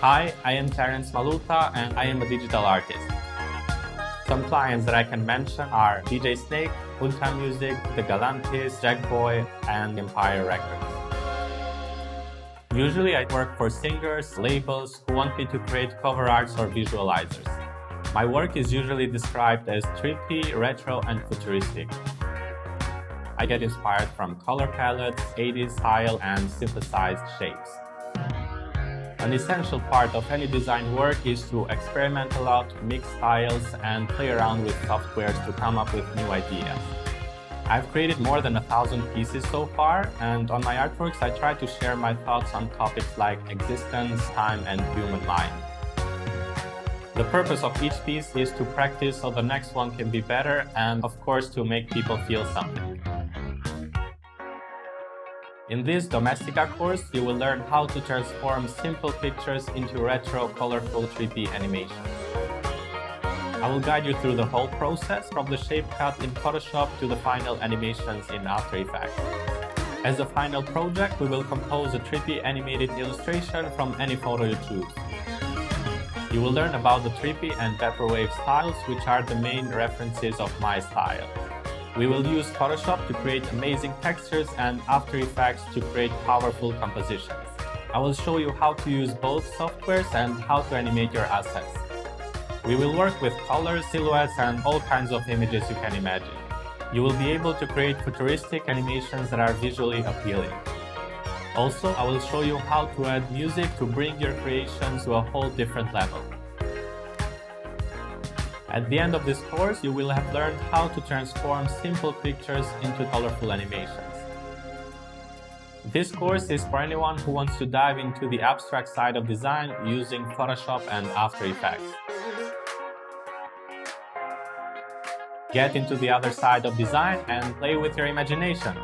Hi, I am Klarens Malluta and I am a digital artist. Some clients that I can mention are DJ Snake, Ultra Music, The Galantis, Jackboy, and Empire Records. Usually I work for singers, labels who want me to create cover arts or visualizers. My work is usually described as trippy, retro, and futuristic. I get inspired from color palettes, 80s style, and synthesized shapes. An essential part of any design work is to experiment a lot, mix styles, and play around with softwares to come up with new ideas. I've created more than 1,000 pieces so far, and on my artworks I try to share my thoughts on topics like existence, time, and human mind. The purpose of each piece is to practice so the next one can be better, and of course to make people feel something. In this Domestika course, you will learn how to transform simple pictures into retro, colorful, trippy animations. I will guide you through the whole process, from the shape cut in Photoshop to the final animations in After Effects. As a final project, we will compose a trippy animated illustration from any photo you choose. You will learn about the trippy and vaporwave styles, which are the main references of my style. We will use Photoshop to create amazing textures and After Effects to create powerful compositions. I will show you how to use both softwares and how to animate your assets. We will work with colors, silhouettes, and all kinds of images you can imagine. You will be able to create futuristic animations that are visually appealing. Also, I will show you how to add music to bring your creations to a whole different level. At the end of this course, you will have learned how to transform simple pictures into colorful animations. This course is for anyone who wants to dive into the abstract side of design using Photoshop and After Effects. Get into the other side of design and play with your imagination.